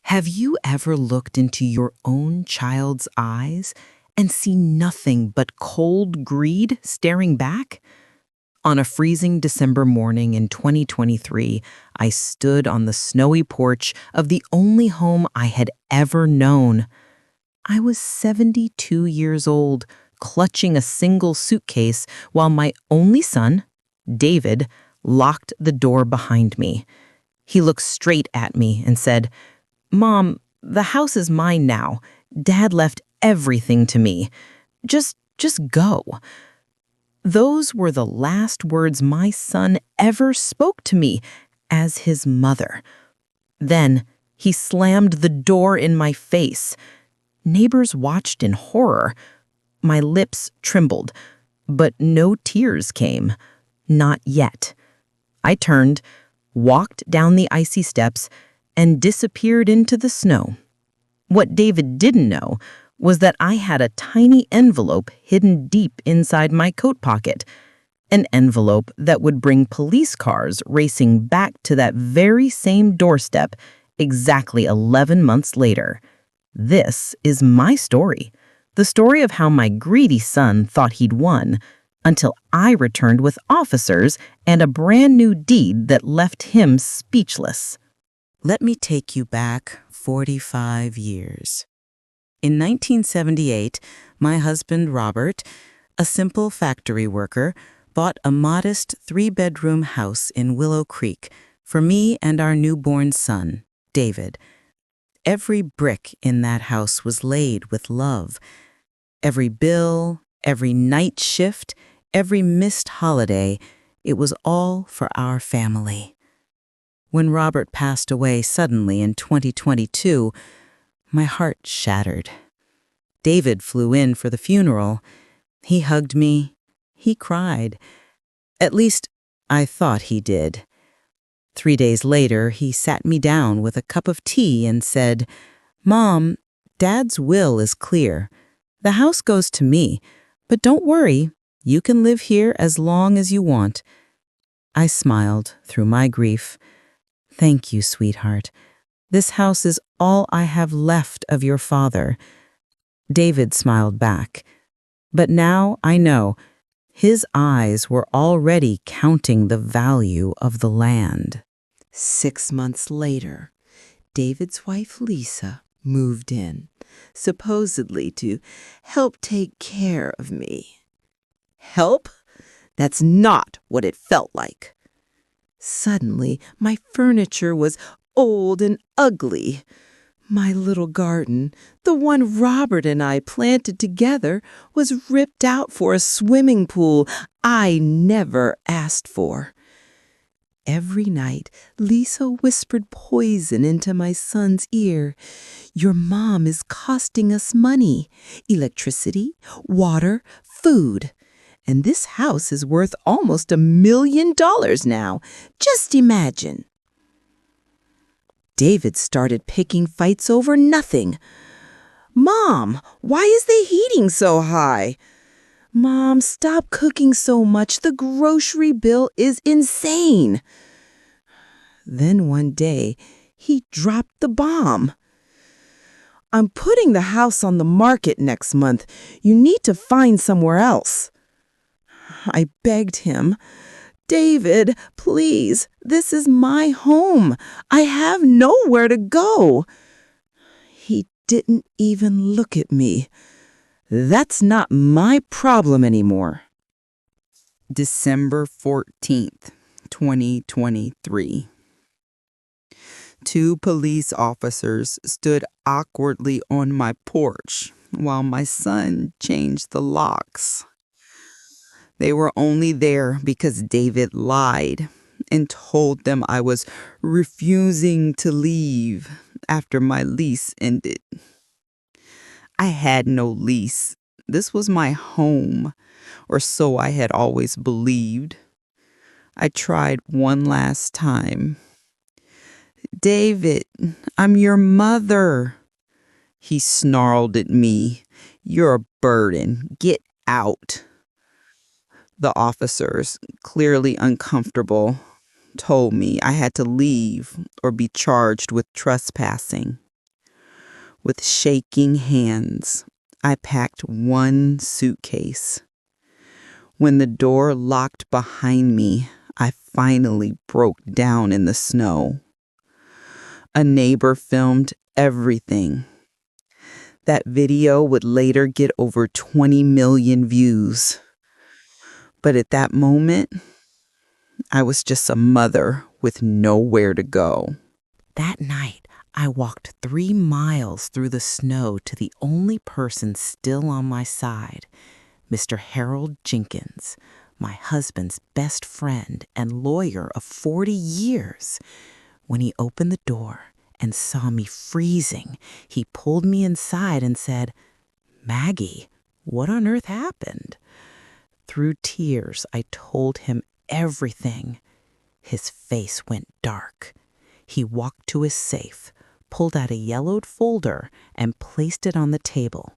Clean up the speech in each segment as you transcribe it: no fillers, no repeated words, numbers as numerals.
Have you ever looked into your own child's eyes and seen nothing but cold greed staring back? On a freezing December morning in 2023, I stood on the snowy porch of the only home I had ever known. I was 72 years old, clutching a single suitcase while my only son, David, locked the door behind me. He looked straight at me and said, "Mom, the house is mine now. Dad left everything to me. Just go." Those were the last words my son ever spoke to me as his mother. Then he slammed the door in my face. Neighbors watched in horror. My lips trembled, but no tears came. Not yet. I turned, walked down the icy steps, and disappeared into the snow. What David didn't know was that I had a tiny envelope hidden deep inside my coat pocket, an envelope that would bring police cars racing back to that very same doorstep exactly 11 months later. This is my story, the story of how my greedy son thought he'd won, until I returned with officers and a brand new deed that left him speechless. Let me take you back 45 years. In 1978, my husband Robert, a simple factory worker, bought a modest 3-bedroom house in Willow Creek for me and our newborn son, David. Every brick in that house was laid with love. Every bill, every night shift, every missed holiday, it was all for our family. When Robert passed away suddenly in 2022, my heart shattered. David flew in for the funeral. He hugged me. He cried. At least, I thought he did. 3 days later, he sat me down with a cup of tea and said, "Mom, Dad's will is clear. The house goes to me, but don't worry, you can live here as long as you want." I smiled through my grief. "Thank you, sweetheart. This house is all I have left of your father." David smiled back. But now I know his eyes were already counting the value of the land. 6 months later, David's wife Lisa moved in, supposedly to help take care of me. Help? That's not what it felt like. Suddenly, my furniture was old and ugly. My little garden, the one Robert and I planted together, was ripped out for a swimming pool I never asked for. Every night, Lisa whispered poison into my son's ear. "Your mom is costing us money, electricity, water, food. And this house is worth almost $1 million now. Just imagine." David started picking fights over nothing. "Mom, why is the heating so high?" "Mom, stop cooking so much. The grocery bill is insane." Then one day, he dropped the bomb. "I'm putting the house on the market next month. You need to find somewhere else." I begged him, "David, please, this is my home. I have nowhere to go." He didn't even look at me. "That's not my problem anymore." December 14th, 2023. 2 police officers stood awkwardly on my porch while my son changed the locks. They were only there because David lied and told them I was refusing to leave after my lease ended. I had no lease. This was my home, or so I had always believed. I tried one last time. "David, I'm your mother." He snarled at me. "You're a burden. Get out." The officers, clearly uncomfortable, told me I had to leave or be charged with trespassing. With shaking hands, I packed one suitcase. When the door locked behind me, I finally broke down in the snow. A neighbor filmed everything. That video would later get over 20 million views. But at that moment, I was just a mother with nowhere to go. That night, I walked 3 miles through the snow to the only person still on my side, Mr. Harold Jenkins, my husband's best friend and lawyer of 40 years. When he opened the door and saw me freezing, he pulled me inside and said, "Maggie, what on earth happened?" Through tears, I told him everything. His face went dark. He walked to his safe, pulled out a yellowed folder, and placed it on the table.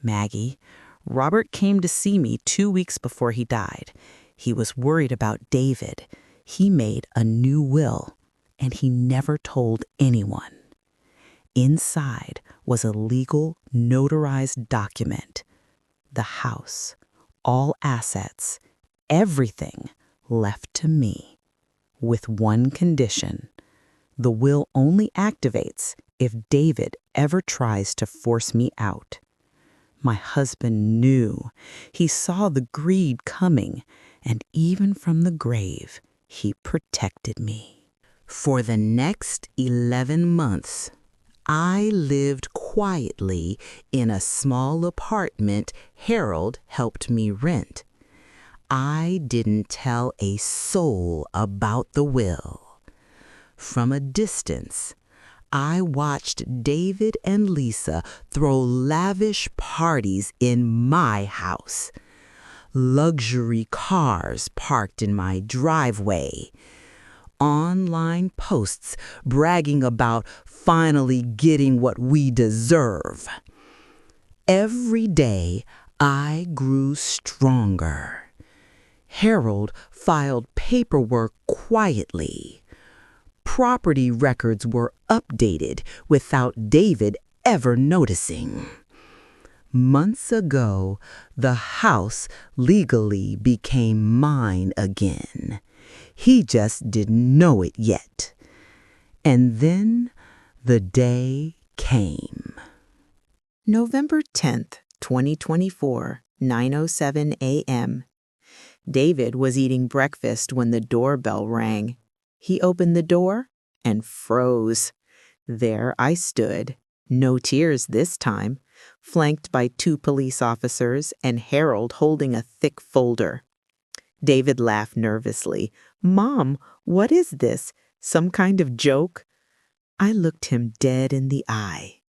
"Maggie, Robert came to see me 2 weeks before he died. He was worried about David. He made a new will, and he never told anyone." Inside was a legal, notarized document. The house, all assets, everything left to me, with one condition. The will only activates if David ever tries to force me out. My husband knew. He saw the greed coming, and even from the grave, he protected me. For the next 11 months, I lived quietly in a small apartment Harold helped me rent. I didn't tell a soul about the will. From a distance, I watched David and Lisa throw lavish parties in my house. Luxury cars parked in my driveway. Online posts bragging about finally getting what we deserve. Every day, I grew stronger. Harold filed paperwork quietly. Property records were updated without David ever noticing. Months ago, the house legally became mine again. He just didn't know it yet. And then the day came. November 10th, 2024, 9:07 a.m. David was eating breakfast when the doorbell rang. He opened the door and froze. There I stood, no tears this time, flanked by 2 police officers and Harold holding a thick folder. David laughed nervously. "Mom, what is this? Some kind of joke?" I looked him dead in the eye.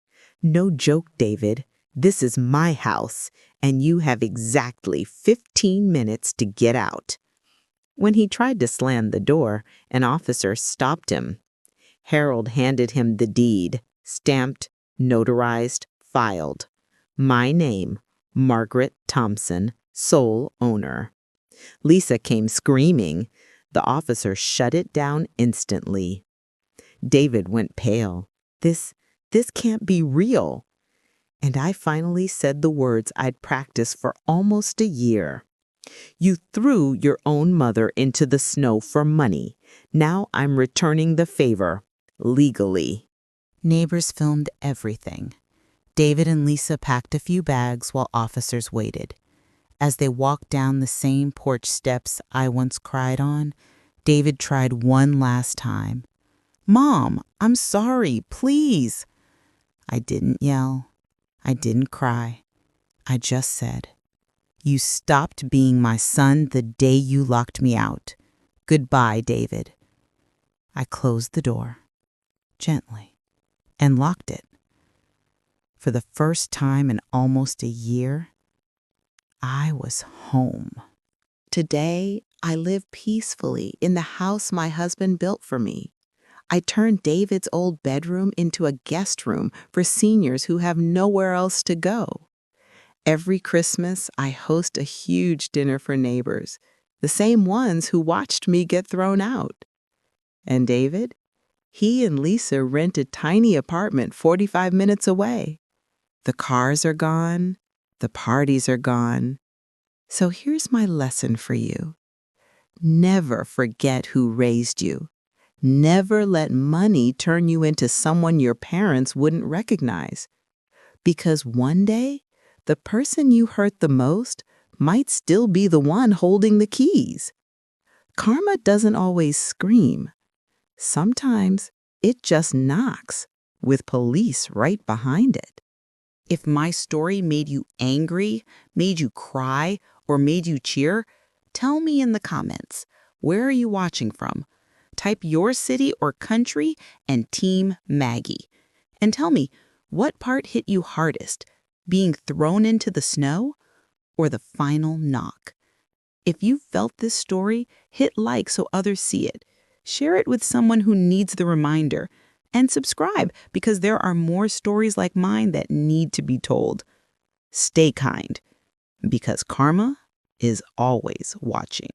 "No joke, David. This is my house, and you have exactly 15 minutes to get out." When he tried to slam the door, an officer stopped him. Harold handed him the deed, stamped, notarized, filed. My name, Margaret Thompson, sole owner. Lisa came screaming. The officer shut it down instantly. David went pale. This can't be real." And I finally said the words I'd practiced for almost a year. "You threw your own mother into the snow for money. Now I'm returning the favor, legally." Neighbors filmed everything. David and Lisa packed a few bags while officers waited. As they walked down the same porch steps I once cried on, David tried one last time. "Mom, I'm sorry, please." I didn't yell. I didn't cry. I just said, "You stopped being my son the day you locked me out. Goodbye, David." I closed the door, gently, and locked it. For the first time in almost a year, I was home. Today, I live peacefully in the house my husband built for me. I turned David's old bedroom into a guest room for seniors who have nowhere else to go. Every Christmas, I host a huge dinner for neighbors, the same ones who watched me get thrown out. And David? He and Lisa rent a tiny apartment 45 minutes away. The cars are gone. The parties are gone. So here's my lesson for you. Never forget who raised you. Never let money turn you into someone your parents wouldn't recognize. Because one day, the person you hurt the most might still be the one holding the keys. Karma doesn't always scream. Sometimes it just knocks, with police right behind it. If my story made you angry, made you cry, or made you cheer, tell me in the comments. Where are you watching from? Type your city or country and Team Maggie. And tell me, what part hit you hardest? Being thrown into the snow or the final knock? If you felt this story, hit like so others see it. Share it with someone who needs the reminder. And subscribe because there are more stories like mine that need to be told. Stay kind because karma is always watching.